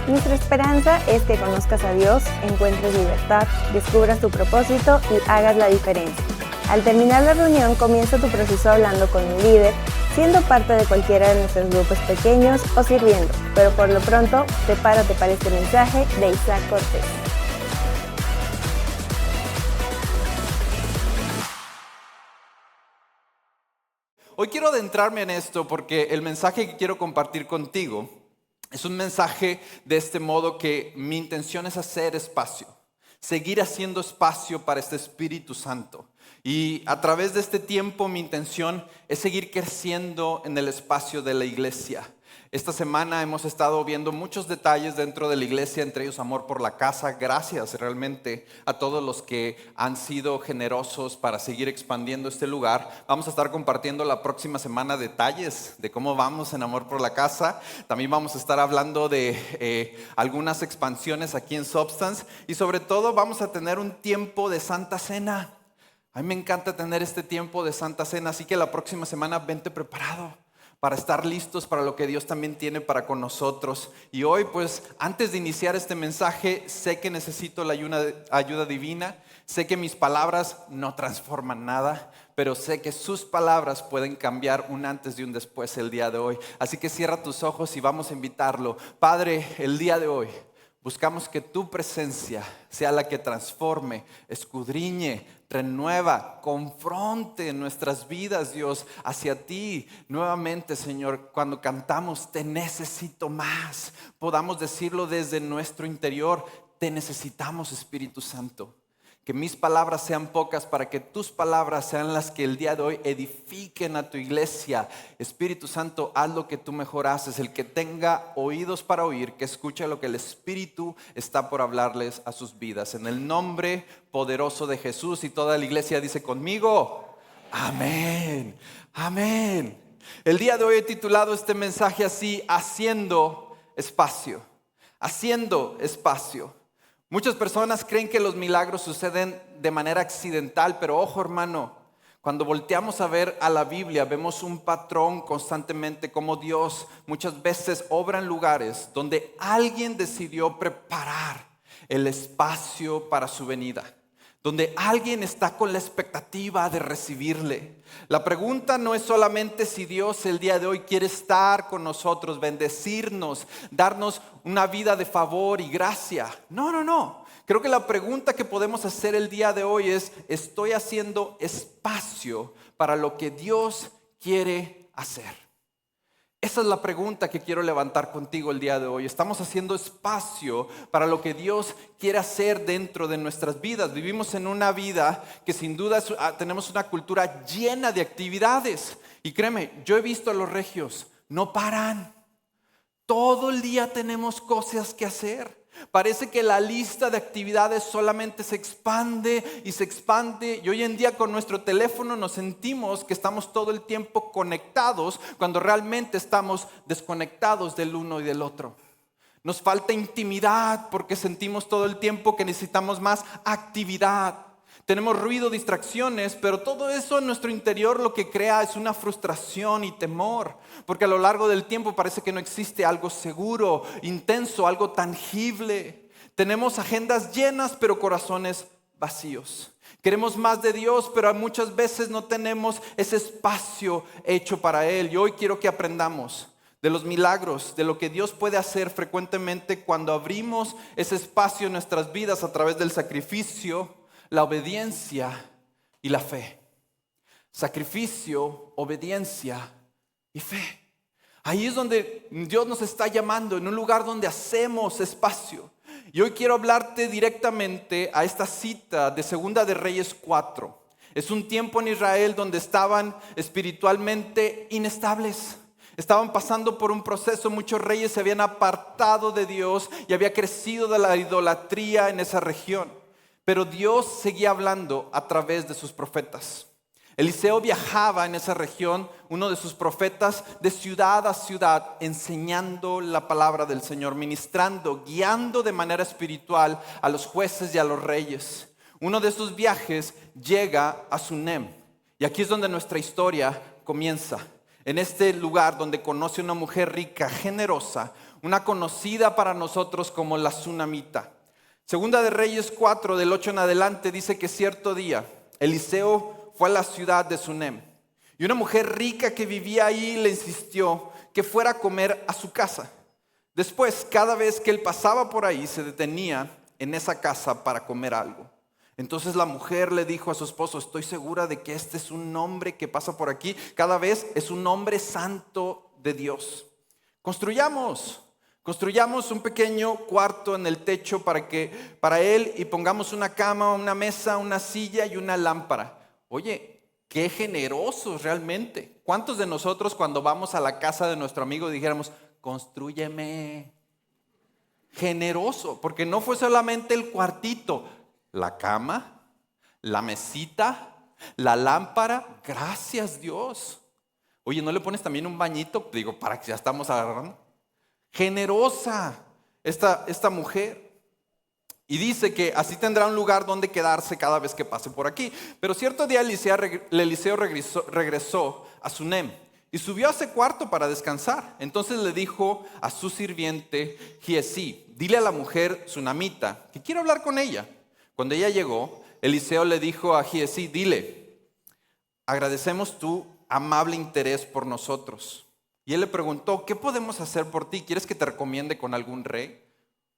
Nuestra esperanza es que conozcas a Dios, encuentres libertad, descubras tu propósito y hagas la diferencia. Al terminar la reunión, comienza tu proceso hablando con un líder, siendo parte de cualquiera de nuestros grupos pequeños o sirviendo. Pero por lo pronto, prepárate para este mensaje de Isaac Cortés. Hoy quiero adentrarme en esto porque el mensaje que quiero compartir contigo es un mensaje de este modo que mi intención es hacer espacio, seguir haciendo espacio para este Espíritu Santo. Y a través de este tiempo mi intención es seguir creciendo en el espacio de la iglesia. Esta semana hemos estado viendo muchos detalles dentro de la iglesia, entre ellos amor por la casa. Gracias realmente a todos los que han sido generosos para seguir expandiendo este lugar. Vamos a estar compartiendo la próxima semana detalles de cómo vamos en amor por la casa. También vamos a estar hablando de algunas expansiones aquí en Substance. Y sobre todo vamos a tener un tiempo de Santa Cena. A mí me encanta tener este tiempo de Santa Cena, así que la próxima semana vente preparado para estar listos para lo que Dios también tiene para con nosotros. Y hoy, pues, antes de iniciar este mensaje, sé que necesito la ayuda divina. Sé que mis palabras no transforman nada, pero sé que sus palabras pueden cambiar un antes y un después el día de hoy. Así que cierra tus ojos y vamos a invitarlo. Padre, el día de hoy buscamos que tu presencia sea la que transforme, escudriñe, renueva, confronte nuestras vidas, Dios, hacia ti. Nuevamente, Señor, cuando cantamos, te necesito más. Podamos decirlo desde nuestro interior, te necesitamos, Espíritu Santo. Que mis palabras sean pocas para que tus palabras sean las que el día de hoy edifiquen a tu iglesia. Espíritu Santo, haz lo que tú mejor haces. El que tenga oídos para oír, que escuche lo que el Espíritu está por hablarles a sus vidas. En el nombre poderoso de Jesús, y toda la iglesia dice conmigo, amén, amén. El día de hoy he titulado este mensaje así, haciendo espacio, haciendo espacio. Muchas personas creen que los milagros suceden de manera accidental, pero ojo, hermano, cuando volteamos a ver a la Biblia, vemos un patrón constantemente como Dios muchas veces obra en lugares donde alguien decidió preparar el espacio para su venida, donde alguien está con la expectativa de recibirle. La pregunta no es solamente si Dios el día de hoy quiere estar con nosotros, bendecirnos, darnos una vida de favor y gracia. No. Creo que la pregunta que podemos hacer el día de hoy es, ¿estoy haciendo espacio para lo que Dios quiere hacer? Esa es la pregunta que quiero levantar contigo el día de hoy. ¿Estamos haciendo espacio para lo que Dios quiere hacer dentro de nuestras vidas? Vivimos en una vida que sin duda tenemos una cultura llena de actividades. Y créeme, yo he visto a los regios, no paran. Todo el día tenemos cosas que hacer. Parece que la lista de actividades solamente se expande y se expande. Y hoy en día con nuestro teléfono nos sentimos que estamos todo el tiempo conectados cuando realmente estamos desconectados del uno y del otro. Nos falta intimidad porque sentimos todo el tiempo que necesitamos más actividad. Tenemos ruido, distracciones, pero todo eso en nuestro interior lo que crea es una frustración y temor, porque a lo largo del tiempo parece que no existe algo seguro, intenso, algo tangible. Tenemos agendas llenas, pero corazones vacíos. Queremos más de Dios, pero muchas veces no tenemos ese espacio hecho para Él. Y hoy quiero que aprendamos de los milagros, de lo que Dios puede hacer frecuentemente cuando abrimos ese espacio en nuestras vidas a través del sacrificio, la obediencia y la fe. Sacrificio, obediencia y fe. Ahí es donde Dios nos está llamando, en un lugar donde hacemos espacio. Y hoy quiero hablarte directamente a esta cita de Segunda de Reyes 4. Es un tiempo en Israel donde estaban espiritualmente inestables. Estaban pasando por un proceso, muchos reyes se habían apartado de Dios y había crecido de la idolatría en esa región. Pero Dios seguía hablando a través de sus profetas. Eliseo viajaba en esa región, uno de sus profetas, de ciudad a ciudad, enseñando la palabra del Señor, ministrando, guiando de manera espiritual a los jueces y a los reyes. Uno de esos viajes llega a Sunem. Y aquí es donde nuestra historia comienza. En este lugar donde conoce una mujer rica, generosa, una conocida para nosotros como la Tsunamita. Segunda de Reyes 4, del 8 en adelante, dice que cierto día Eliseo fue a la ciudad de Sunem y una mujer rica que vivía ahí le insistió que fuera a comer a su casa. Después, cada vez que él pasaba por ahí, se detenía en esa casa para comer algo. Entonces la mujer le dijo a su esposo: estoy segura de que este es un hombre que pasa por aquí. Cada vez es un hombre santo de Dios. Construyamos un pequeño cuarto en el techo para él, y pongamos una cama, una mesa, una silla y una lámpara. Oye, qué generosos realmente. ¿Cuántos de nosotros cuando vamos a la casa de nuestro amigo dijéramos: constrúyeme? Generoso, porque no fue solamente el cuartito, la cama, la mesita, la lámpara. Gracias, Dios. Oye, ¿no le pones también un bañito? Digo, para que ya estamos agarrando. Generosa esta mujer. Y dice que así tendrá un lugar donde quedarse cada vez que pase por aquí. Pero cierto día Eliseo regresó a Sunem y subió a ese cuarto para descansar. Entonces le dijo a su sirviente Giesi: dile a la mujer Tsunamita que quiero hablar con ella. Cuando ella llegó, Eliseo le dijo a Giesi: dile, agradecemos tu amable interés por nosotros. Y él le preguntó: ¿qué podemos hacer por ti? ¿Quieres que te recomiende con algún rey?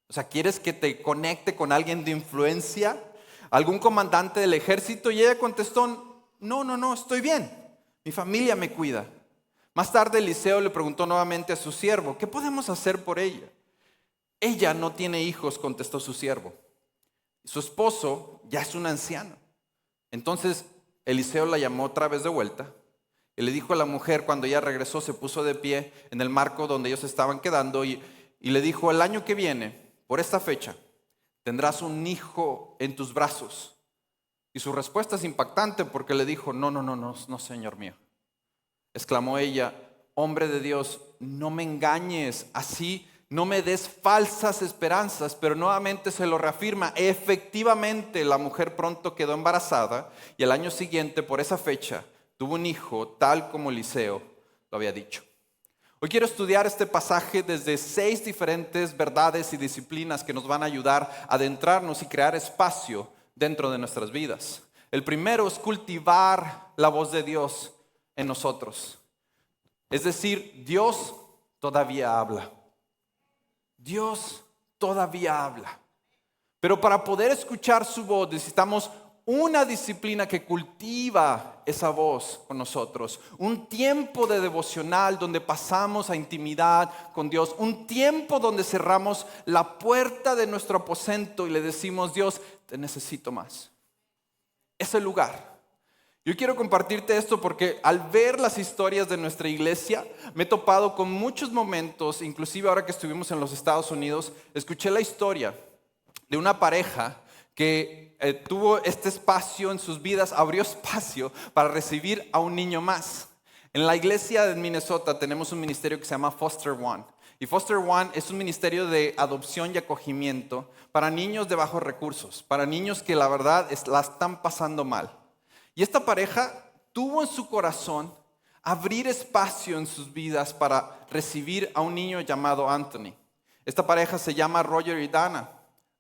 O sea, ¿quieres que te conecte con alguien de influencia? ¿Algún comandante del ejército? Y ella contestó: no, estoy bien. Mi familia me cuida. Más tarde Eliseo le preguntó nuevamente a su siervo: ¿qué podemos hacer por ella? Ella no tiene hijos, contestó su siervo. Su esposo ya es un anciano. Entonces Eliseo la llamó otra vez de vuelta y le dijo a la mujer, cuando ella regresó, se puso de pie en el marco donde ellos estaban quedando y le dijo: el año que viene, por esta fecha, tendrás un hijo en tus brazos. Y su respuesta es impactante porque le dijo: no, señor mío. Exclamó ella: hombre de Dios, no me engañes así, no me des falsas esperanzas. Pero nuevamente se lo reafirma. Efectivamente, la mujer pronto quedó embarazada y al año siguiente, por esa fecha, tuvo un hijo, tal como Eliseo lo había dicho. Hoy quiero estudiar este pasaje desde 6 diferentes verdades y disciplinas que nos van a ayudar a adentrarnos y crear espacio dentro de nuestras vidas. El primero es cultivar la voz de Dios en nosotros. Es decir, Dios todavía habla. Dios todavía habla. Pero para poder escuchar su voz necesitamos una disciplina que cultiva esa voz con nosotros. Un tiempo de devocional donde pasamos a intimidad con Dios. Un tiempo donde cerramos la puerta de nuestro aposento y le decimos: Dios, te necesito más. Ese lugar. Yo quiero compartirte esto porque al ver las historias de nuestra iglesia me he topado con muchos momentos. Inclusive ahora que estuvimos en los Estados Unidos, escuché la historia de una pareja que tuvo este espacio en sus vidas, abrió espacio para recibir a un niño más. En la iglesia de Minnesota tenemos un ministerio que se llama Foster One. Y Foster One es un ministerio de adopción y acogimiento para niños de bajos recursos, para niños que la verdad la están pasando mal. Y esta pareja tuvo en su corazón abrir espacio en sus vidas para recibir a un niño llamado Anthony. Esta pareja se llama Roger y Dana.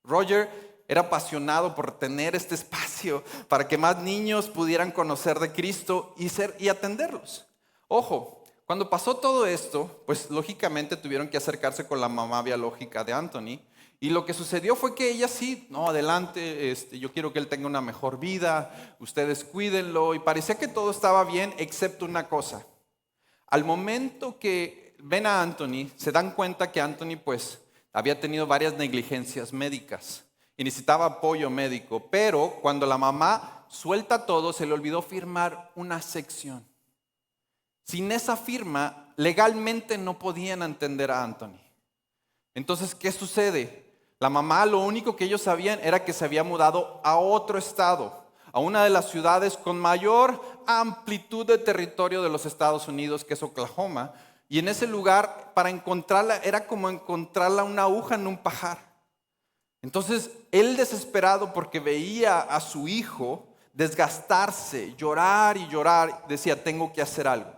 Roger era apasionado por tener este espacio para que más niños pudieran conocer de Cristo y atenderlos. Ojo, cuando pasó todo esto, pues lógicamente tuvieron que acercarse con la mamá biológica de Anthony. Y lo que sucedió fue que ella sí, no, adelante, yo quiero que él tenga una mejor vida, ustedes cuídenlo. Y parecía que todo estaba bien, excepto una cosa. Al momento que ven a Anthony, se dan cuenta que Anthony pues había tenido varias negligencias médicas y necesitaba apoyo médico. Pero cuando la mamá suelta todo, se le olvidó firmar una sección. Sin esa firma, legalmente no podían atender a Anthony. Entonces, ¿qué sucede? La mamá, lo único que ellos sabían era que se había mudado a otro estado, a una de las ciudades con mayor amplitud de territorio de los Estados Unidos, que es Oklahoma. Y en ese lugar, para encontrarla, era como encontrarla una aguja en un pajar. Entonces, él desesperado porque veía a su hijo desgastarse, llorar y llorar, decía: tengo que hacer algo.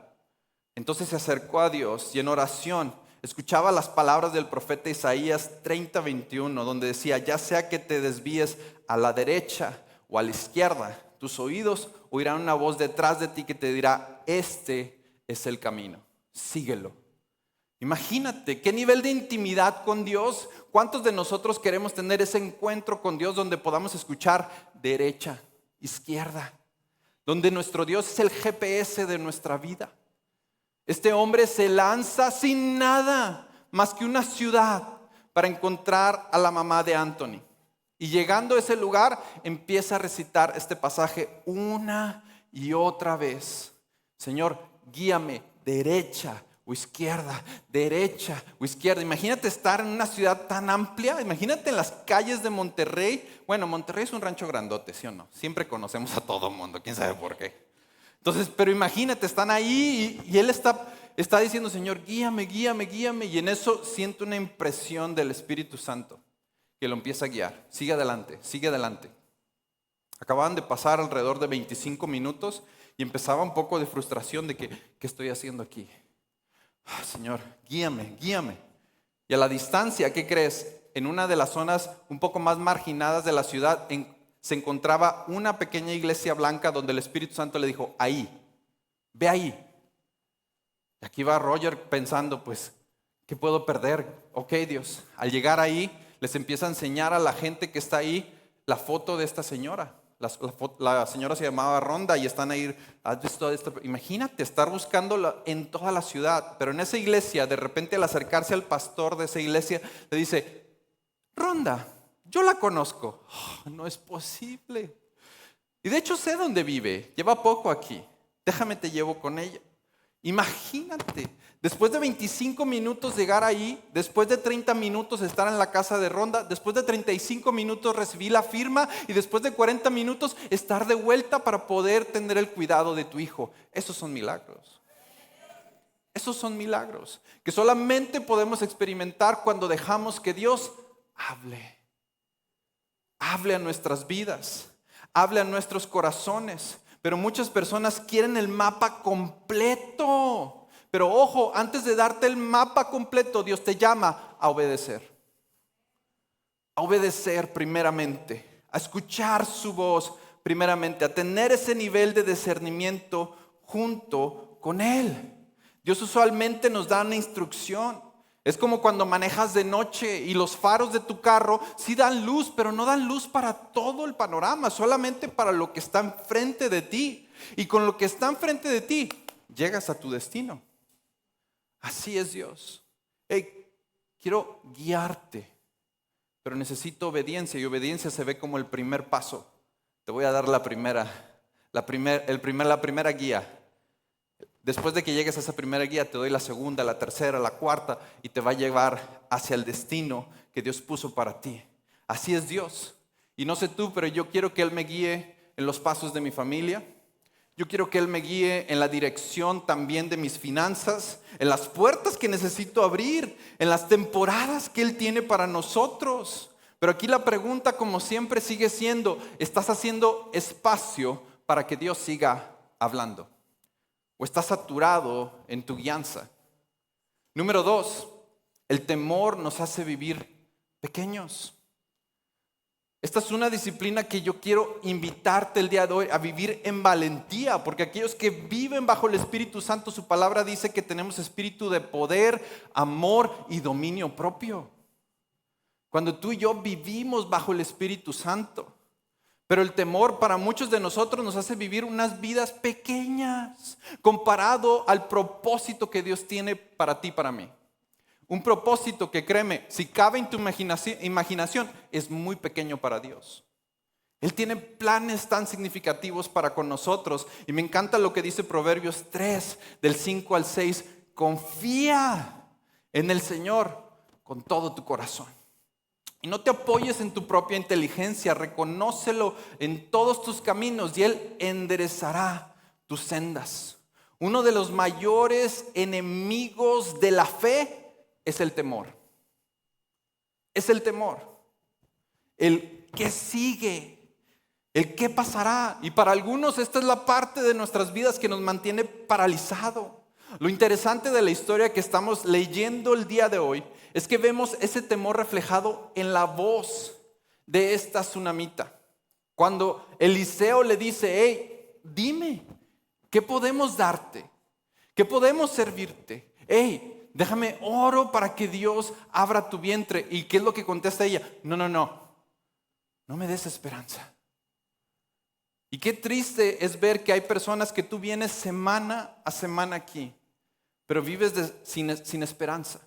Entonces se acercó a Dios y en oración escuchaba las palabras del profeta Isaías 30:21, donde decía: ya sea que te desvíes a la derecha o a la izquierda, tus oídos oirán una voz detrás de ti que te dirá: este es el camino, síguelo. Imagínate qué nivel de intimidad con Dios. ¿Cuántos de nosotros queremos tener ese encuentro con Dios donde podamos escuchar derecha, izquierda? Donde nuestro Dios es el GPS de nuestra vida. Este hombre se lanza sin nada más que una ciudad para encontrar a la mamá de Anthony. Y llegando a ese lugar empieza a recitar este pasaje una y otra vez: Señor, guíame derecha o izquierda, derecha o izquierda. Imagínate estar en una ciudad tan amplia. Imagínate en las calles de Monterrey. Bueno, Monterrey es un rancho grandote, ¿sí o no? Siempre conocemos a todo mundo, quién sabe por qué. Entonces, pero imagínate, están ahí y él está diciendo: Señor, guíame, guíame, guíame. Y en eso siento una impresión del Espíritu Santo que lo empieza a guiar. Sigue adelante, sigue adelante. Acababan de pasar alrededor de 25 minutos y empezaba un poco de frustración de que, ¿qué estoy haciendo aquí? Señor, guíame, guíame. Y a la distancia, ¿qué crees? En una de las zonas un poco más marginadas de la ciudad se encontraba una pequeña iglesia blanca donde el Espíritu Santo le dijo: ahí, ve ahí. Y aquí va Roger pensando: pues, ¿qué puedo perder? Ok, Dios. Al llegar ahí, les empieza a enseñar a la gente que está ahí la foto de esta señora. La señora se llamaba Rhonda y están ahí. ¿Has visto esto? Imagínate estar buscándola en toda la ciudad. Pero en esa iglesia, de repente al acercarse al pastor de esa iglesia, le dice: Rhonda, yo la conozco. Oh, no es posible. Y de hecho sé dónde vive. Lleva poco aquí. Déjame te llevo con ella. Imagínate, después de 25 minutos llegar ahí, después de 30 minutos estar en la casa de Rhonda, después de 35 minutos recibir la firma y después de 40 minutos estar de vuelta para poder tener el cuidado de tu hijo. Esos son milagros. Esos son milagros que solamente podemos experimentar cuando dejamos que Dios hable. Hable a nuestras vidas, hable a nuestros corazones. Pero muchas personas quieren el mapa completo. Pero ojo, antes de darte el mapa completo, Dios te llama a obedecer. A obedecer primeramente, a escuchar su voz primeramente, a tener ese nivel de discernimiento junto con Él. Dios usualmente nos da una instrucción. Es como cuando manejas de noche y los faros de tu carro sí dan luz, pero no dan luz para todo el panorama, solamente para lo que está enfrente de ti. Y con lo que está enfrente de ti, llegas a tu destino. Así es Dios. Hey, quiero guiarte, pero necesito obediencia, y obediencia se ve como el primer paso. Te voy a dar la primera guía. Después de que llegues a esa primera guía, te doy la segunda, la tercera, la cuarta, y te va a llevar hacia el destino que Dios puso para ti. Así es Dios. Y no sé tú, pero yo quiero que Él me guíe en los pasos de mi familia. Yo quiero que Él me guíe en la dirección también de mis finanzas, en las puertas que necesito abrir, en las temporadas que Él tiene para nosotros. Pero aquí la pregunta, como siempre, sigue siendo: ¿estás haciendo espacio para que Dios siga hablando? ¿O estás saturado en tu guianza? Número 2, el temor nos hace vivir pequeños. Esta es una disciplina que yo quiero invitarte el día de hoy a vivir en valentía, porque aquellos que viven bajo el Espíritu Santo, su palabra dice que tenemos espíritu de poder, amor y dominio propio. Cuando tú y yo vivimos bajo el Espíritu Santo. Pero el temor para muchos de nosotros nos hace vivir unas vidas pequeñas comparado al propósito que Dios tiene para ti y para mí. Un propósito que, créeme, si cabe en tu imaginación, es muy pequeño para Dios. Él tiene planes tan significativos para con nosotros. Y me encanta lo que dice Proverbios 3, del 5 al 6. Confía en el Señor con todo tu corazón. Y no te apoyes en tu propia inteligencia, reconócelo en todos tus caminos y Él enderezará tus sendas. Uno de los mayores enemigos de la fe es el temor. Es el temor. El qué sigue, el qué pasará. Y para algunos esta es la parte de nuestras vidas que nos mantiene paralizado. Lo interesante de la historia que estamos leyendo el día de hoy es que vemos ese temor reflejado en la voz de esta tsunamita. Cuando Eliseo le dice, hey, dime, ¿qué podemos darte? ¿Qué podemos servirte? Hey, déjame oro para que Dios abra tu vientre. ¿Y qué es lo que contesta ella? No me des esperanza. Y qué triste es ver que hay personas que tú vienes semana a semana aquí, pero vives sin esperanza.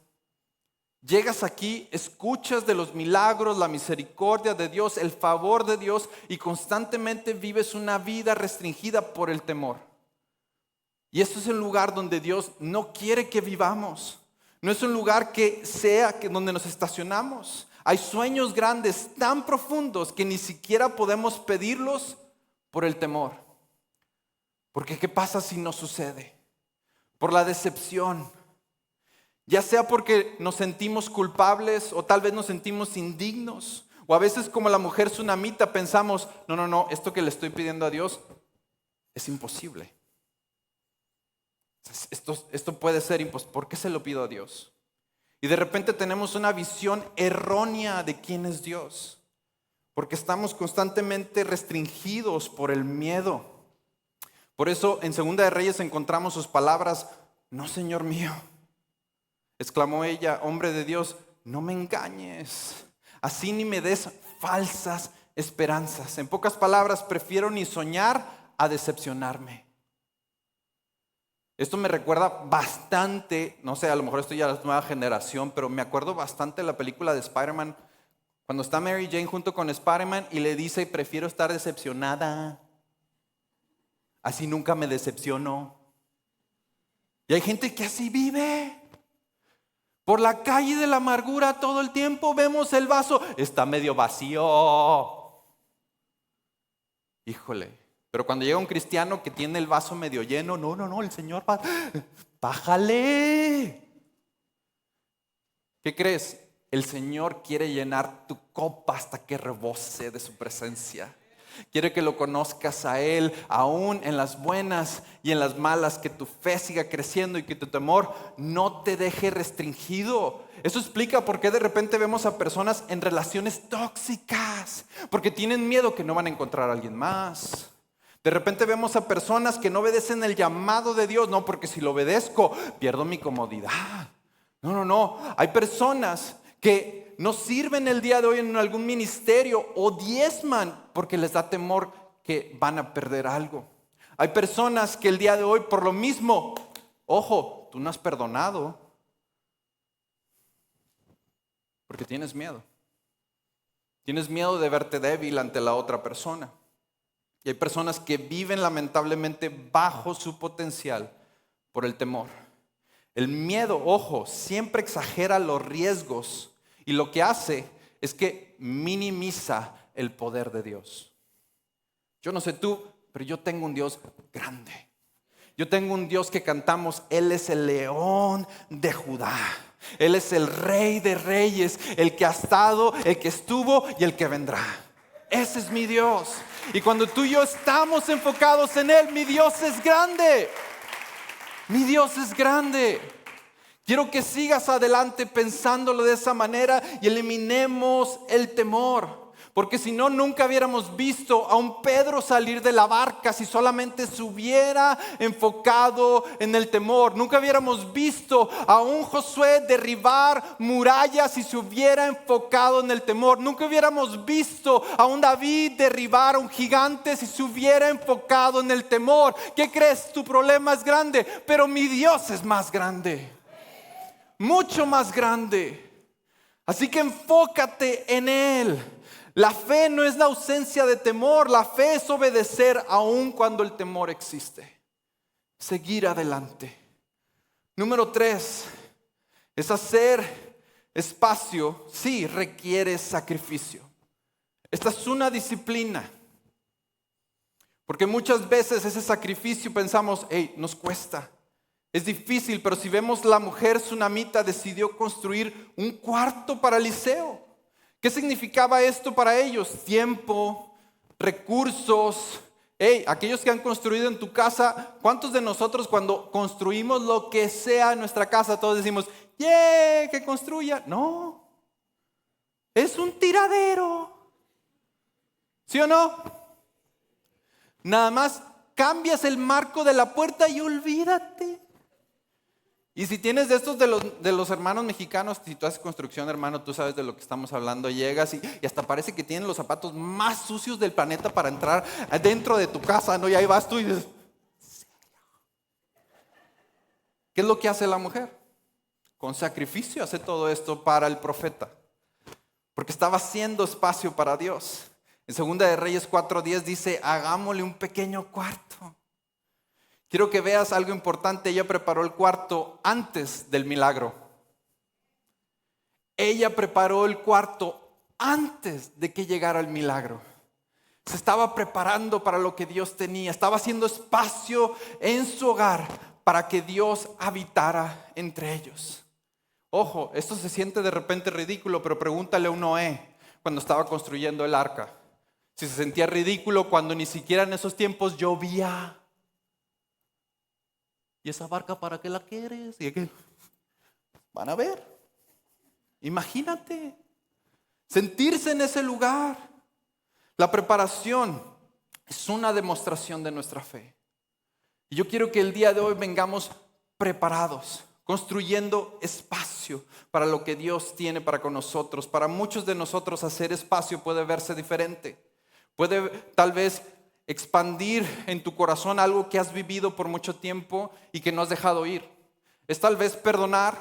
Llegas aquí, escuchas de los milagros, la misericordia de Dios, el favor de Dios y constantemente vives una vida restringida por el temor. Y esto es el lugar donde Dios no quiere que vivamos. No es un lugar donde nos estacionamos. Hay sueños grandes tan profundos que ni siquiera podemos pedirlos por el temor. Porque ¿qué pasa si no sucede? Por la decepción. Ya sea porque nos sentimos culpables o tal vez nos sentimos indignos. O a veces como la mujer tsunamita pensamos, no, esto que le estoy pidiendo a Dios es imposible. Esto puede ser imposible. ¿Por qué se lo pido a Dios? Y de repente tenemos una visión errónea de quién es Dios. Porque estamos constantemente restringidos por el miedo. Por eso en Segunda de Reyes encontramos sus palabras, no, Señor mío. Exclamó ella, hombre de Dios, no me engañes, así ni me des falsas esperanzas. En pocas palabras, prefiero ni soñar a decepcionarme. Esto me recuerda bastante, no sé, a lo mejor esto ya es nueva generación, pero me acuerdo bastante de la película de Spider-Man, cuando está Mary Jane junto con Spider-Man y le dice, prefiero estar decepcionada, así nunca me decepciono. Y hay gente que así vive. Por la calle de la amargura todo el tiempo vemos el vaso, está medio vacío. Híjole, pero cuando llega un cristiano que tiene el vaso medio lleno, no, el Señor va, bájale. ¿Qué crees? El Señor quiere llenar tu copa hasta que rebose de su presencia. Quiere que lo conozcas a Él, aún en las buenas y en las malas, que tu fe siga creciendo y que tu temor no te deje restringido. Eso explica por qué de repente vemos a personas en relaciones tóxicas, porque tienen miedo que no van a encontrar a alguien más. De repente vemos a personas que no obedecen el llamado de Dios, no, porque si lo obedezco pierdo mi comodidad. No, hay personas que no sirven el día de hoy en algún ministerio o diezman porque les da temor que van a perder algo. Hay personas que el día de hoy por lo mismo, ojo, tú no has perdonado porque tienes miedo. Tienes miedo de verte débil ante la otra persona. Y hay personas que viven lamentablemente bajo su potencial por el temor. El miedo, ojo, siempre exagera los riesgos. Y lo que hace es que minimiza el poder de Dios. Yo no sé tú, pero yo tengo un Dios grande. Yo tengo un Dios que cantamos, Él es el león de Judá. Él es el rey de reyes, el que ha estado, el que estuvo y el que vendrá. Ese es mi Dios. Y cuando tú y yo estamos enfocados en Él, mi Dios es grande. Mi Dios es grande. Quiero que sigas adelante pensándolo de esa manera y eliminemos el temor. Porque si no, nunca hubiéramos visto a un Pedro salir de la barca si solamente se hubiera enfocado en el temor. Nunca hubiéramos visto a un Josué derribar murallas si se hubiera enfocado en el temor. Nunca hubiéramos visto a un David derribar a un gigante si se hubiera enfocado en el temor. ¿Qué crees? Tu problema es grande, pero mi Dios es más grande. Mucho más grande. Así que enfócate en Él. La fe no es la ausencia de temor. La fe es obedecer aun cuando el temor existe. Seguir adelante. Número 3 es hacer espacio. Sí, requiere sacrificio. Esta es una disciplina. Porque muchas veces ese sacrificio pensamos, nos cuesta. Es difícil, pero si vemos, la mujer tsunamita decidió construir un cuarto para Eliseo. ¿Qué significaba esto para ellos? Tiempo, recursos, Hey, aquellos que han construido en tu casa, ¿cuántos de nosotros cuando construimos lo que sea en nuestra casa, todos decimos, ¡yeah! Que construya? No, es un tiradero. ¿Sí o no? Nada más cambias el marco de la puerta y olvídate. Y si tienes de estos de los hermanos mexicanos, si tú haces construcción, hermano, tú sabes de lo que estamos hablando. Llegas y hasta parece que tienen los zapatos más sucios del planeta para entrar dentro de tu casa, ¿no? Y ahí vas tú y dices, ¿qué es lo que hace la mujer? Con sacrificio hace todo esto para el profeta, porque estaba haciendo espacio para Dios. En 2 de Reyes 4:10 dice, hagámosle un pequeño cuarto. Quiero que veas algo importante. Ella preparó el cuarto antes del milagro. Ella preparó el cuarto antes de que llegara el milagro. Se estaba preparando para lo que Dios tenía. Estaba haciendo espacio en su hogar para que Dios habitara entre ellos. Ojo, esto se siente de repente ridículo, pero pregúntale a un Noé cuando estaba construyendo el arca. Si se sentía ridículo cuando ni siquiera en esos tiempos llovía. ¿Y esa barca para qué la quieres? ¿Y qué? Van a ver. Imagínate. Sentirse en ese lugar. La preparación es una demostración de nuestra fe. Y yo quiero que el día de hoy vengamos preparados, construyendo espacio para lo que Dios tiene para con nosotros. Para muchos de nosotros hacer espacio puede verse diferente. Puede tal vez expandir en tu corazón algo que has vivido por mucho tiempo y que no has dejado ir. Es tal vez perdonar,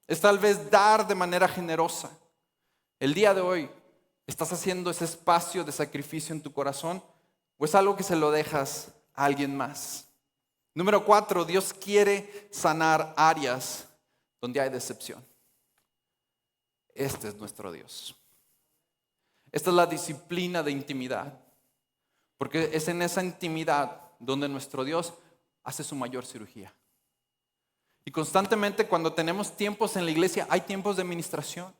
es tal vez dar de manera generosa. El día de hoy, ¿estás haciendo ese espacio de sacrificio en tu corazón o es algo que se lo dejas a alguien más? Número 4, Dios quiere sanar áreas donde hay decepción. Este es nuestro Dios. Esta es la disciplina de intimidad. Porque es en esa intimidad donde nuestro Dios hace su mayor cirugía. Y constantemente cuando tenemos tiempos en la iglesia, hay tiempos de ministración.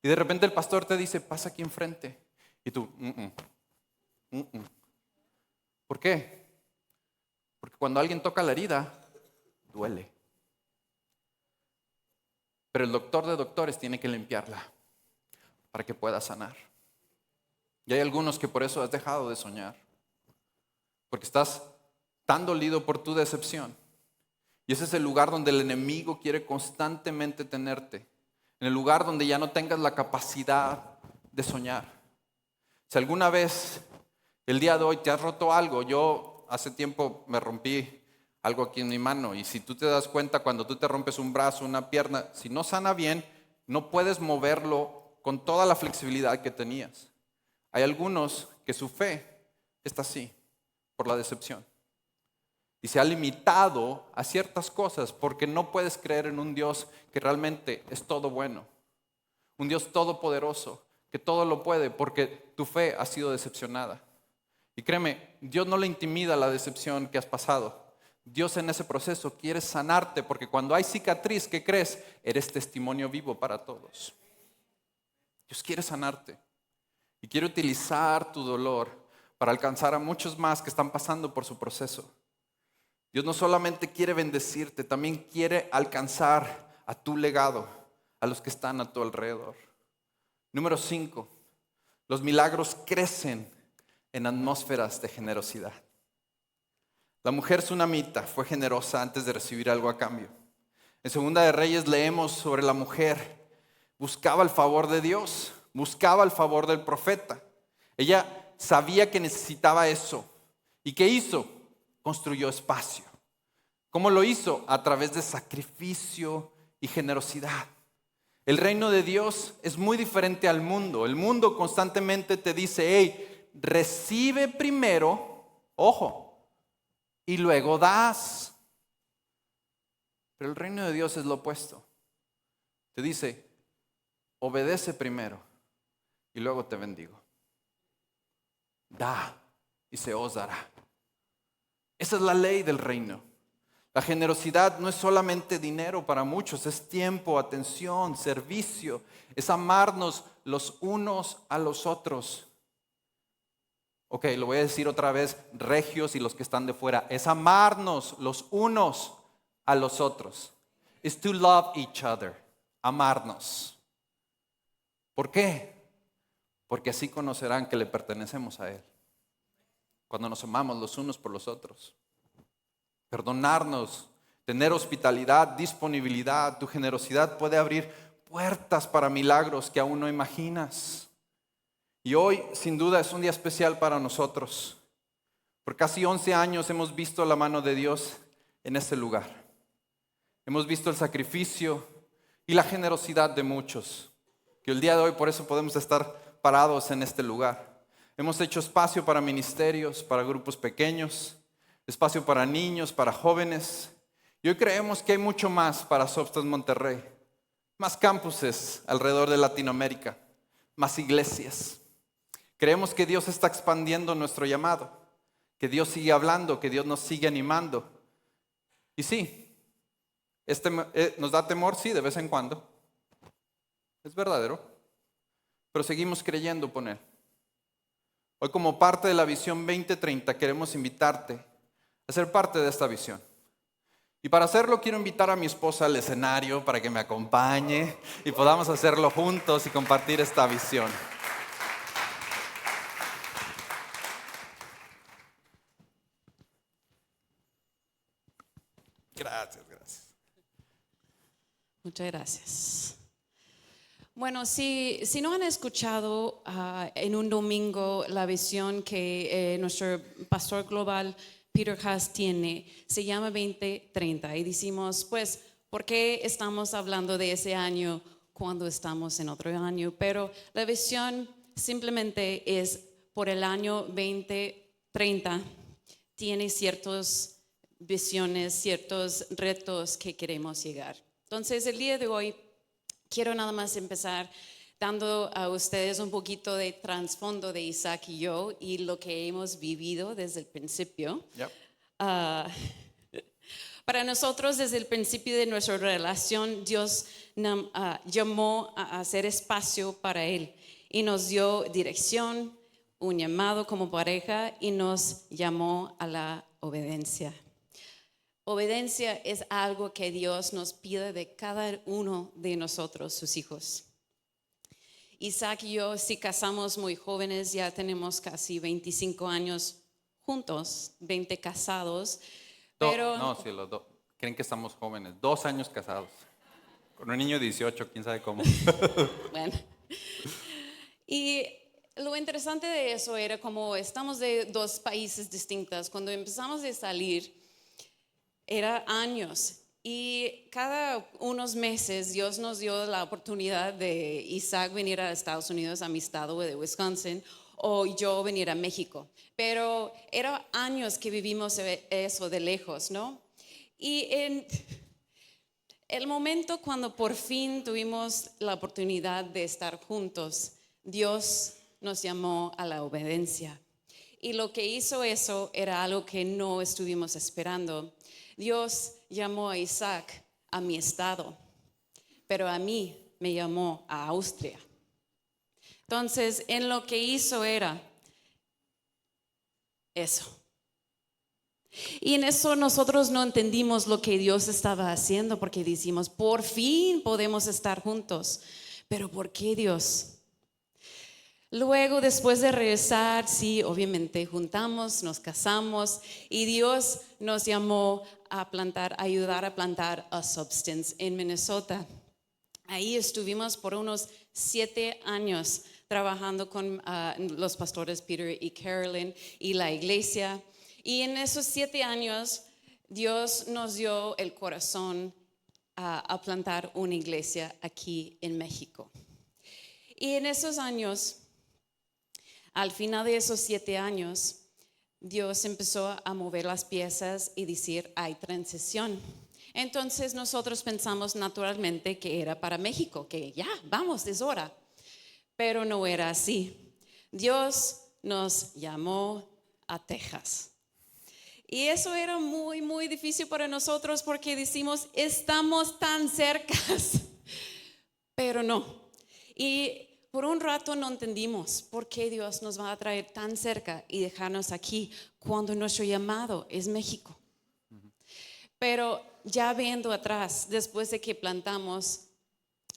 Y de repente el pastor te dice, pasa aquí enfrente. Y tú, ¿Por qué? Porque cuando alguien toca la herida, duele. Pero el doctor de doctores tiene que limpiarla para que pueda sanar. Y hay algunos que por eso has dejado de soñar. Porque estás tan dolido por tu decepción. Y ese es el lugar donde el enemigo quiere constantemente tenerte. En el lugar donde ya no tengas la capacidad de soñar. Si alguna vez el día de hoy te has roto algo, yo hace tiempo me rompí algo aquí en mi mano. Y si tú te das cuenta, cuando tú te rompes un brazo, una pierna, si no sana bien, no puedes moverlo con toda la flexibilidad que tenías. Hay algunos que su fe está así, por la decepción. Y se ha limitado a ciertas cosas porque no puedes creer en un Dios que realmente es todo bueno. Un Dios todopoderoso, que todo lo puede porque tu fe ha sido decepcionada. Y créeme, Dios no le intimida la decepción que has pasado. Dios en ese proceso quiere sanarte porque cuando hay cicatriz, ¿qué crees? Eres testimonio vivo para todos. Dios quiere sanarte. Y quiere utilizar tu dolor para alcanzar a muchos más que están pasando por su proceso. Dios no solamente quiere bendecirte, también quiere alcanzar a tu legado, a los que están a tu alrededor. Número 5, los milagros crecen en atmósferas de generosidad. La mujer sunamita fue generosa antes de recibir algo a cambio. En 2 de Reyes leemos sobre la mujer. Buscaba el favor de Dios, buscaba el favor del profeta. Ella sabía que necesitaba eso. ¿Y qué hizo? Construyó espacio. ¿Cómo lo hizo? A través de sacrificio y generosidad. El reino de Dios es muy diferente al mundo. El mundo constantemente te dice, hey, recibe primero, ojo, y luego das. Pero el reino de Dios es lo opuesto. Te dice, obedece primero y luego te bendigo. Da y se os dará. Esa es la ley del reino. La generosidad no es solamente dinero para muchos, es tiempo, atención, servicio, es amarnos los unos a los otros. Ok, lo voy a decir otra vez, regios y los que están de fuera, es amarnos los unos a los otros. Is to love each other, amarnos. ¿Por qué? Porque así conocerán que le pertenecemos a Él. Cuando nos amamos los unos por los otros. Perdonarnos, tener hospitalidad, disponibilidad, tu generosidad puede abrir puertas para milagros que aún no imaginas. Y hoy, sin duda, es un día especial para nosotros. Por casi 11 años hemos visto la mano de Dios en este lugar. Hemos visto el sacrificio y la generosidad de muchos. Que el día de hoy por eso podemos estar parados en este lugar. Hemos hecho espacio para ministerios, para grupos pequeños, espacio para niños, para jóvenes. Y hoy creemos que hay mucho más para Substance Monterrey. Más campuses alrededor de Latinoamérica, más iglesias. Creemos que Dios está expandiendo nuestro llamado, que Dios sigue hablando, que Dios nos sigue animando. Y sí, nos da temor, sí, de vez en cuando. Es verdadero, pero seguimos creyendo por Él. Hoy, como parte de la visión 2030, queremos invitarte a ser parte de esta visión. Y para hacerlo quiero invitar a mi esposa al escenario para que me acompañe y podamos hacerlo juntos y compartir esta visión. Gracias. Muchas gracias. Bueno, si no han escuchado en un domingo la visión que nuestro pastor global Peter Haas tiene, se llama 2030 y decimos, pues, ¿por qué estamos hablando de ese año cuando estamos en otro año? Pero la visión simplemente es por el año 2030, tiene ciertas visiones, ciertos retos que queremos llegar. Entonces, el día de hoy quiero nada más empezar dando a ustedes un poquito de trasfondo de Isaac y yo y lo que hemos vivido desde el principio. Yep. Para nosotros, desde el principio de nuestra relación, Dios llamó a hacer espacio para Él y nos dio dirección, un llamado como pareja y nos llamó a la obediencia. Obediencia es algo que Dios nos pide de cada uno de nosotros, sus hijos. Isaac y yo sí casamos muy jóvenes, ya tenemos casi 25 años juntos, 20 casados. Pero No, sí, los dos. Creen que estamos jóvenes. 2 años casados. Con un niño de 18, quién sabe cómo. Bueno. Y lo interesante de eso era como estamos de 2 países distintos. Cuando empezamos a salir, era años. Y cada unos meses Dios nos dio la oportunidad de Isaac venir a Estados Unidos, a mi estado de Wisconsin, o yo venir a México. Pero era años que vivimos eso de lejos, ¿no? Y en el momento cuando por fin tuvimos la oportunidad de estar juntos, Dios nos llamó a la obediencia. Y lo que hizo eso era algo que no estuvimos esperando. Dios llamó a Isaac a mi estado, pero a mí me llamó a Austria. Entonces, en lo que hizo era eso. Y en eso nosotros no entendimos lo que Dios estaba haciendo, porque decimos, por fin podemos estar juntos. Pero ¿por qué Dios? Luego, después de regresar, sí, obviamente juntamos, nos casamos y Dios nos llamó a ayudar a plantar a Substance en Minnesota. Ahí estuvimos por unos 7 años trabajando con los pastores Peter y Carolyn y la iglesia. Y en esos 7 años, Dios nos dio el corazón a plantar una iglesia aquí en México. Y en esos años, al final de esos 7 años, Dios empezó a mover las piezas y decir, hay transición. Entonces nosotros pensamos naturalmente que era para México, que ya, vamos, es hora. Pero no era así. Dios nos llamó a Texas. Y eso era muy, muy difícil para nosotros porque decimos, estamos tan cercas. Pero no. Y por un rato no entendimos por qué Dios nos va a traer tan cerca y dejarnos aquí cuando nuestro llamado es México. Pero ya viendo atrás, después de que plantamos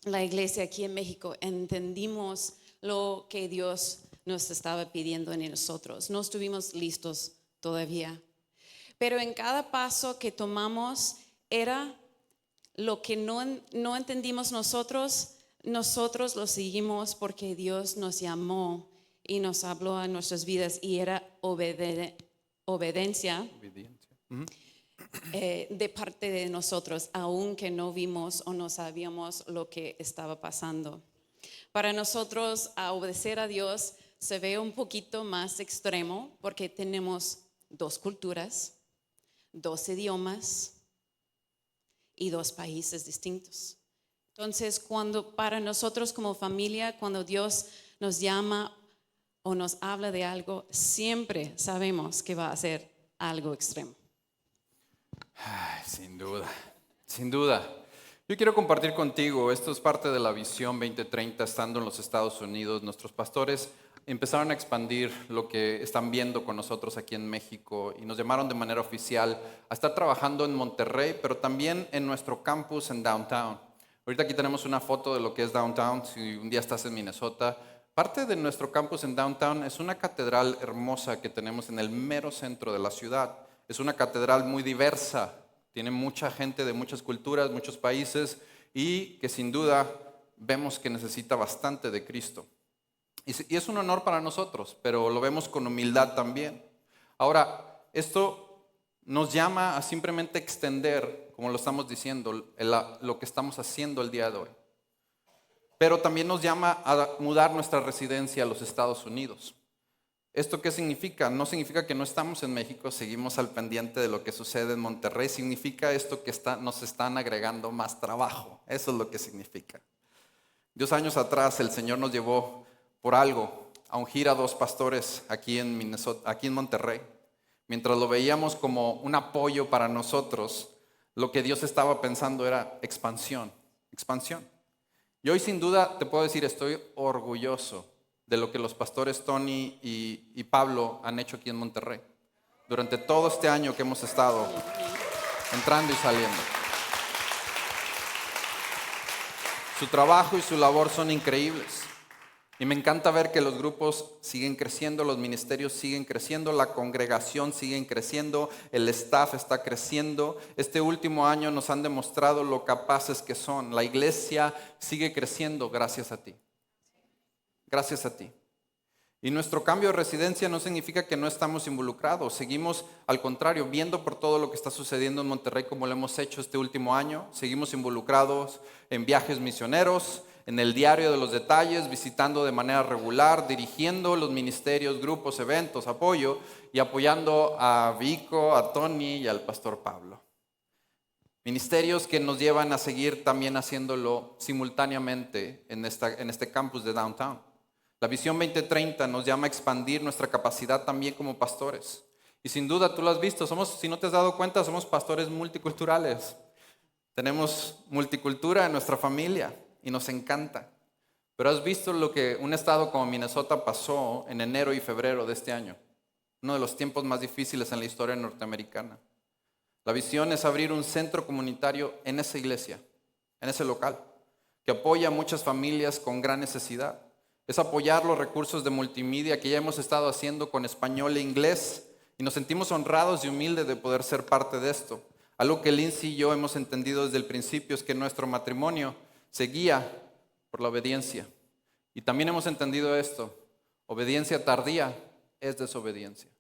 la iglesia aquí en México, entendimos lo que Dios nos estaba pidiendo en nosotros. No estuvimos listos todavía. Pero en cada paso que tomamos era lo que no entendimos nosotros lo seguimos porque Dios nos llamó y nos habló a nuestras vidas y era obediencia de parte de nosotros, aunque no vimos o no sabíamos lo que estaba pasando. Para nosotros, a obedecer a Dios se ve un poquito más extremo porque tenemos 2 culturas, 2 idiomas y 2 países distintos. Entonces, para nosotros como familia, cuando Dios nos llama o nos habla de algo, siempre sabemos que va a ser algo extremo. Ay, sin duda, sin duda. Yo quiero compartir contigo, esto es parte de la visión 2030, estando en los Estados Unidos. Nuestros pastores empezaron a expandir lo que están viendo con nosotros aquí en México y nos llamaron de manera oficial a estar trabajando en Monterrey, pero también en nuestro campus en Downtown. Ahorita aquí tenemos una foto de lo que es Downtown, si un día estás en Minnesota. Parte de nuestro campus en Downtown es una catedral hermosa que tenemos en el mero centro de la ciudad. Es una catedral muy diversa, tiene mucha gente de muchas culturas, muchos países y que sin duda vemos que necesita bastante de Cristo. Y es un honor para nosotros, pero lo vemos con humildad también. Ahora, esto nos llama a simplemente extender, como lo estamos diciendo, lo que estamos haciendo el día de hoy. Pero también nos llama a mudar nuestra residencia a los Estados Unidos. ¿Esto qué significa? No significa que no estamos en México, seguimos al pendiente de lo que sucede en Monterrey. Significa esto que nos están agregando más trabajo. Eso es lo que significa. 2 años atrás el Señor nos llevó por algo a ungir a 2 pastores aquí en Minnesota, aquí en Monterrey. Mientras lo veíamos como un apoyo para nosotros, lo que Dios estaba pensando era expansión, expansión. Y hoy sin duda te puedo decir, estoy orgulloso de lo que los pastores Tony y Pablo han hecho aquí en Monterrey. Durante todo este año que hemos estado entrando y saliendo. Su trabajo y su labor son increíbles. Y me encanta ver que los grupos siguen creciendo, los ministerios siguen creciendo, la congregación sigue creciendo, el staff está creciendo. Este último año nos han demostrado lo capaces que son. La iglesia sigue creciendo gracias a ti. Gracias a ti. Y nuestro cambio de residencia no significa que no estamos involucrados. Seguimos, al contrario, viendo por todo lo que está sucediendo en Monterrey como lo hemos hecho este último año. Seguimos involucrados en viajes misioneros, en el diario de los detalles, visitando de manera regular, dirigiendo los ministerios, grupos, eventos, apoyo y apoyando a Vico, a Tony y al pastor Pablo. Ministerios que nos llevan a seguir también haciéndolo simultáneamente en este campus de Downtown. La visión 2030 nos llama a expandir nuestra capacidad también como pastores. Y sin duda tú lo has visto, si no te has dado cuenta, somos pastores multiculturales. Tenemos multicultura en nuestra familia. Y nos encanta. Pero has visto lo que un estado como Minnesota pasó en enero y febrero de este año. Uno de los tiempos más difíciles en la historia norteamericana. La visión es abrir un centro comunitario en esa iglesia, en ese local, que apoya a muchas familias con gran necesidad. Es apoyar los recursos de multimedia que ya hemos estado haciendo con español e inglés. Y nos sentimos honrados y humildes de poder ser parte de esto. Algo que Lindsay y yo hemos entendido desde el principio es que nuestro matrimonio se guía por la obediencia. Y también hemos entendido esto. Obediencia tardía es desobediencia.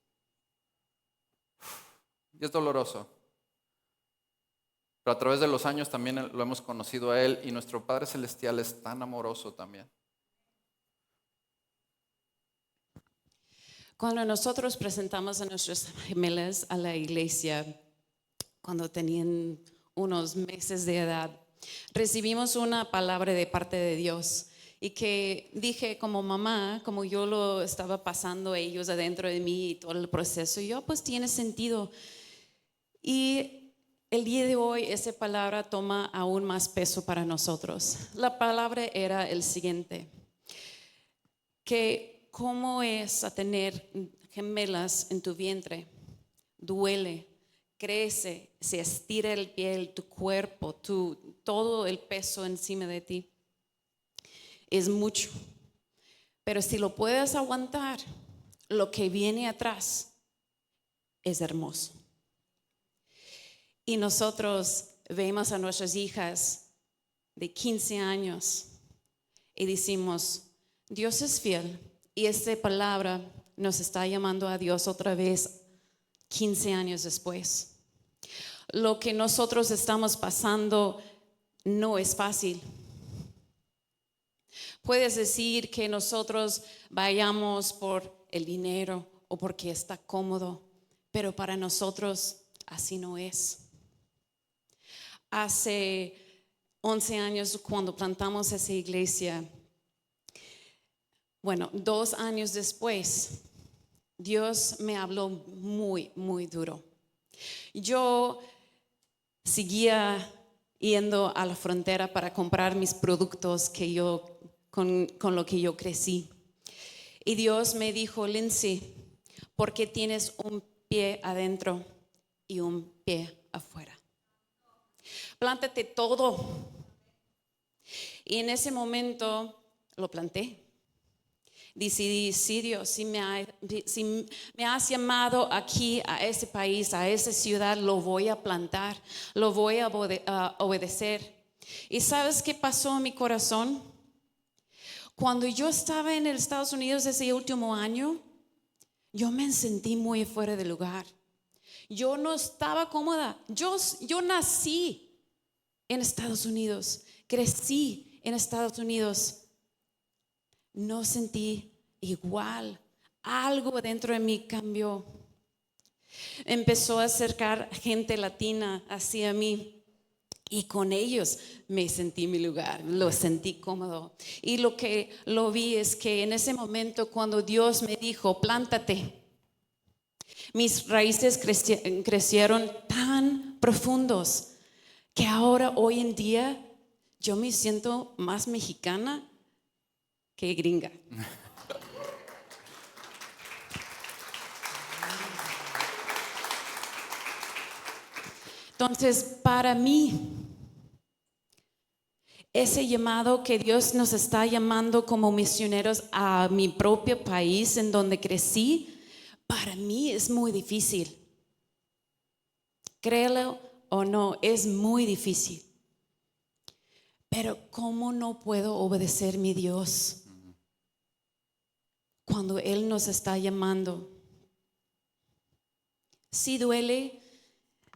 Y es doloroso. Pero a través de los años también lo hemos conocido a Él y nuestro Padre Celestial es tan amoroso también. Cuando nosotros presentamos a nuestros gemelas a la iglesia, cuando tenían unos meses de edad, recibimos una palabra de parte de Dios y que dije como mamá, como yo lo estaba pasando ellos adentro de mí y todo el proceso, yo pues tiene sentido. Y el día de hoy esa palabra toma aún más peso para nosotros. La palabra era el siguiente: que cómo es a tener gemelas en tu vientre. Duele, crece, se estira el piel, tu cuerpo, todo el peso encima de ti. Es mucho. Pero si lo puedes aguantar, lo que viene atrás es hermoso. Y nosotros vemos a nuestras hijas de 15 años y decimos, Dios es fiel. Y esta palabra nos está llamando a Dios otra vez 15 años después. Lo que nosotros estamos pasando no es fácil. Puedes decir que nosotros vayamos por el dinero o porque está cómodo, pero para nosotros así no es. Hace 11 años cuando plantamos esa iglesia, 2 años después, Dios me habló muy, muy duro. Yo seguía yendo a la frontera para comprar mis productos con lo que yo crecí. Y Dios me dijo, Lindsay, ¿por qué tienes un pie adentro y un pie afuera? Plántate todo. Y en ese momento lo planté. Decidí, sí, Dios, si me has llamado aquí a ese país, a esa ciudad, lo voy a plantar, lo voy a obedecer. ¿Y sabes qué pasó en mi corazón? Cuando yo estaba en los Estados Unidos ese último año, yo me sentí muy fuera de lugar. Yo no estaba cómoda. Yo nací en Estados Unidos, crecí en Estados Unidos. No sentí igual. Algo dentro de mí cambió. Empezó a acercar gente latina hacia mí. Y con ellos me sentí en mi lugar, lo sentí cómodo. Y lo que lo vi es que en ese momento cuando Dios me dijo, plántate, mis raíces crecieron tan profundos que ahora, hoy en día, yo me siento más mexicana que gringa. Entonces, para mí, ese llamado que Dios nos está llamando como misioneros a mi propio país en donde crecí, para mí es muy difícil. Créelo o no, es muy difícil. Pero ¿cómo no puedo obedecer a mi Dios cuando Él nos está llamando? Sí duele.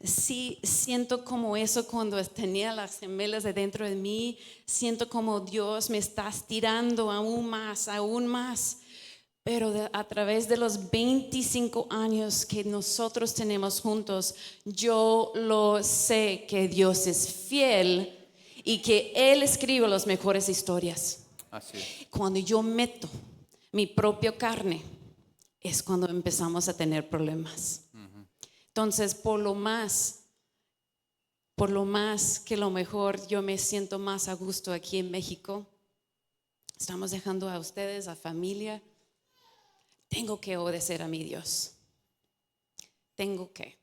Sí, siento como eso cuando tenía las gemelas de dentro de mí. Siento como Dios me está estirando aún más, aún más. Pero a través de los 25 años que nosotros tenemos juntos, yo lo sé que Dios es fiel y que Él escribe las mejores historias. Así es. Cuando yo meto mi propia carne, es cuando empezamos a tener problemas. Entonces, por lo más que lo mejor yo me siento más a gusto aquí en México, estamos dejando a ustedes, a familia. Tengo que obedecer a mi Dios. Tengo que.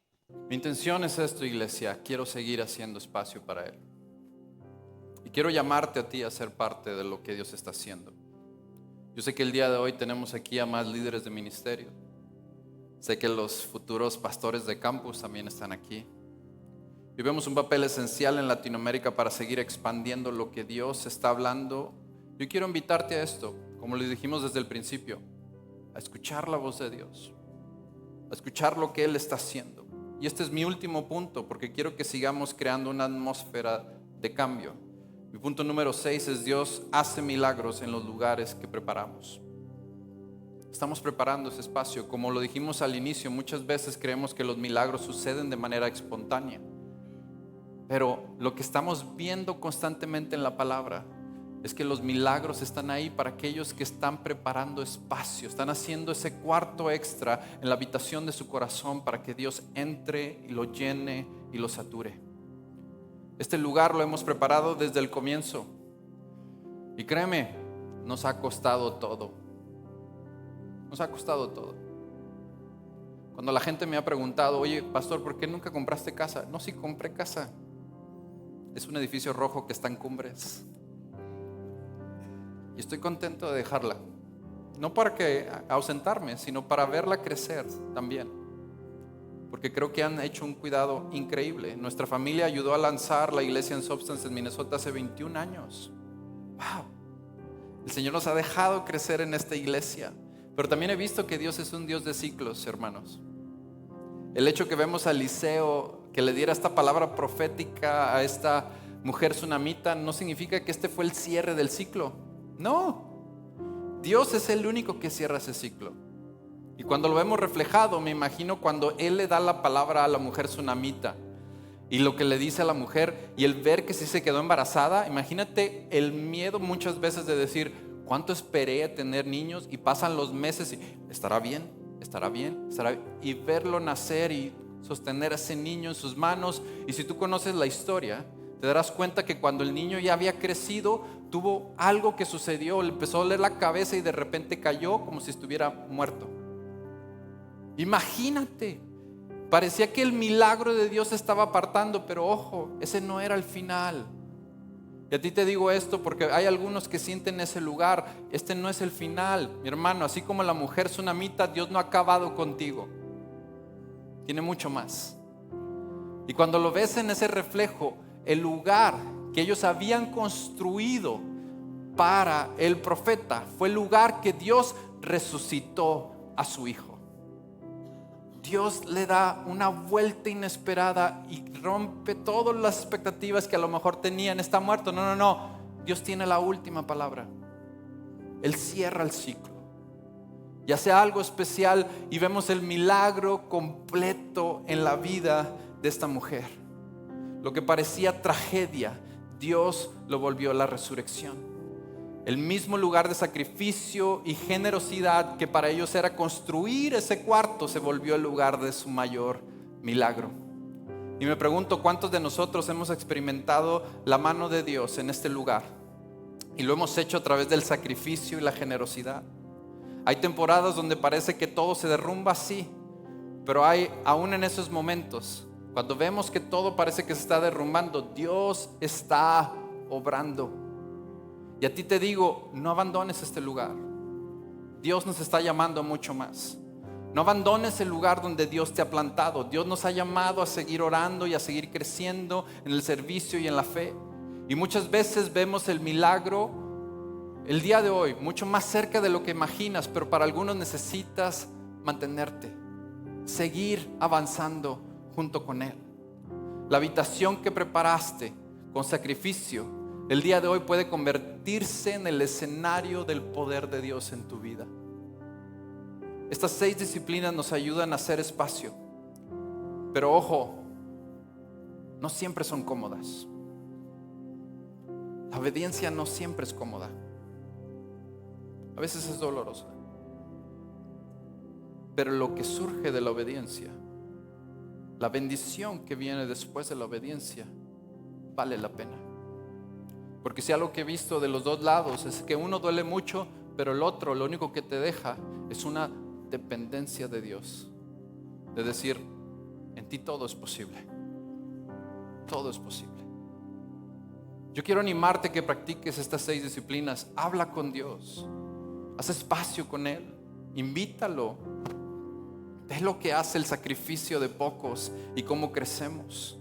Mi intención es esto, iglesia. Quiero seguir haciendo espacio para Él. Y quiero llamarte a ti a ser parte de lo que Dios está haciendo. Yo sé que el día de hoy tenemos aquí a más líderes de ministerio. Sé que los futuros pastores de campus también están aquí. Y vemos un papel esencial en Latinoamérica para seguir expandiendo lo que Dios está hablando. Yo quiero invitarte a esto, como les dijimos desde el principio, a escuchar la voz de Dios, a escuchar lo que Él está haciendo. Y este es mi último punto, porque quiero que sigamos creando una atmósfera de cambio. Mi punto número 6 es: Dios hace milagros en los lugares que preparamos. Estamos preparando ese espacio. Como lo dijimos al inicio, muchas veces creemos que los milagros suceden de manera espontánea. Pero lo que estamos viendo constantemente en la palabra es que los milagros están ahí para aquellos que están preparando espacio, están haciendo ese cuarto extra en la habitación de su corazón para que Dios entre y lo llene y lo sature. Este lugar lo hemos preparado desde el comienzo. Y créeme, nos ha costado todo. Nos ha costado todo. Cuando la gente me ha preguntado, oye, pastor, ¿por qué nunca compraste casa? No, sí compré casa. Es un edificio rojo que está en Cumbres. Y estoy contento de dejarla. No para que ausentarme, sino para verla crecer también. Porque creo que han hecho un cuidado increíble. Nuestra familia ayudó a lanzar la iglesia en Substance en Minnesota hace 21 años. ¡Wow! El Señor nos ha dejado crecer en esta iglesia. Pero también he visto que Dios es un Dios de ciclos, hermanos. El hecho que vemos a Eliseo que le diera esta palabra profética a esta mujer tsunamita no significa que este fue el cierre del ciclo. No, Dios es el único que cierra ese ciclo. Y cuando lo vemos reflejado, me imagino cuando Él le da la palabra a la mujer tsunamita y lo que le dice a la mujer y el ver que sí se quedó embarazada, imagínate el miedo muchas veces de decir, ¿cuánto esperé a tener niños? Y pasan los meses y estará bien, estará bien, estará bien. Y verlo nacer y sostener a ese niño en sus manos. Y si tú conoces la historia, te darás cuenta que cuando el niño ya había crecido, tuvo algo que sucedió, le empezó a doler la cabeza y de repente cayó como si estuviera muerto. Imagínate, parecía que el milagro de Dios se estaba apartando, pero ojo, ese no era el final. Y a ti te digo esto porque hay algunos que sienten ese lugar. Este no es el final, mi hermano. Así como la mujer tsunamita, Dios no ha acabado contigo. Tiene mucho más. Y cuando lo ves en ese reflejo, el lugar que ellos habían construido para el profeta fue el lugar que Dios resucitó a su hijo. Dios le da una vuelta inesperada y rompe todas las expectativas que a lo mejor tenían. Está muerto. No. Dios tiene la última palabra. Él cierra el ciclo y hace algo especial y vemos el milagro completo en la vida de esta mujer. Lo que parecía tragedia, Dios lo volvió a la resurrección. El mismo lugar de sacrificio y generosidad que para ellos era construir ese cuarto se volvió el lugar de su mayor milagro. Y me pregunto cuántos de nosotros hemos experimentado la mano de Dios en este lugar y lo hemos hecho a través del sacrificio y la generosidad. Hay temporadas donde parece que todo se derrumba así, pero hay aún en esos momentos cuando vemos que todo parece que se está derrumbando, Dios está obrando. Y a ti te digo, no abandones este lugar. Dios nos está llamando a mucho más. No abandones el lugar donde Dios te ha plantado. Dios nos ha llamado a seguir orando y a seguir creciendo en el servicio y en la fe. Y muchas veces vemos el milagro el día de hoy, mucho más cerca de lo que imaginas, pero para algunos necesitas mantenerte, seguir avanzando junto con Él. La habitación que preparaste con sacrificio el día de hoy puede convertirse en el escenario del poder de Dios en tu vida. Estas 6 disciplinas nos ayudan a hacer espacio. Pero ojo, no siempre son cómodas. La obediencia no siempre es cómoda. A veces es dolorosa. Pero lo que surge de la obediencia, la bendición que viene después de la obediencia, vale la pena. Porque si algo que he visto de los dos lados es que uno duele mucho, pero el otro lo único que te deja es una dependencia de Dios. De decir, en ti todo es posible. Todo es posible. Yo quiero animarte que practiques estas 6 disciplinas. Habla con Dios. Haz espacio con Él. Invítalo. Ve lo que hace el sacrificio de pocos y cómo crecemos.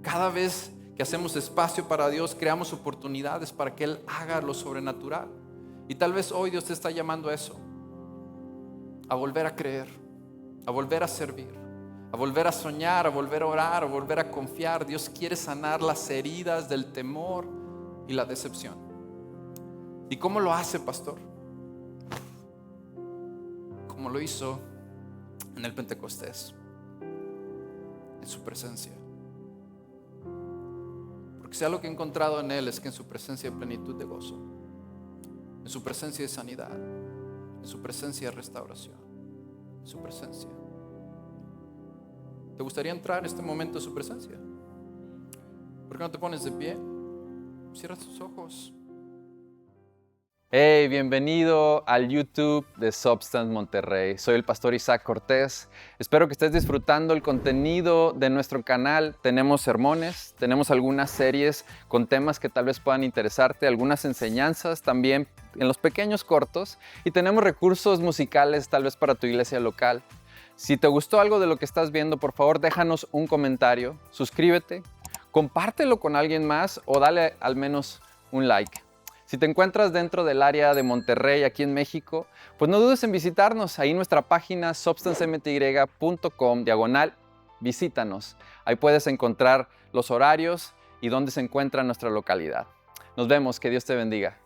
Cada vez que hacemos espacio para Dios, creamos oportunidades para que Él haga lo sobrenatural. Y tal vez hoy Dios te está llamando a eso, a volver a creer, a volver a servir, a volver a soñar, a volver a orar, a volver a confiar. Dios quiere sanar las heridas del temor y la decepción. ¿Y cómo lo hace, pastor? Como lo hizo en el Pentecostés, en su presencia. Porque si algo que he encontrado en Él es que en su presencia hay plenitud de gozo, en su presencia hay sanidad, en su presencia hay restauración, en su presencia. ¿Te gustaría entrar en este momento en su presencia? ¿Por qué no te pones de pie? Cierra tus ojos. Hey, bienvenido al YouTube de Substance Monterrey. Soy el pastor Isaac Cortés. Espero que estés disfrutando el contenido de nuestro canal. Tenemos sermones, tenemos algunas series con temas que tal vez puedan interesarte, algunas enseñanzas también en los pequeños cortos y tenemos recursos musicales tal vez para tu iglesia local. Si te gustó algo de lo que estás viendo, por favor déjanos un comentario, suscríbete, compártelo con alguien más o dale al menos un like. Si te encuentras dentro del área de Monterrey, aquí en México, pues no dudes en visitarnos. Ahí en nuestra página substancemty.com/visítanos. Ahí puedes encontrar los horarios y dónde se encuentra nuestra localidad. Nos vemos, que Dios te bendiga.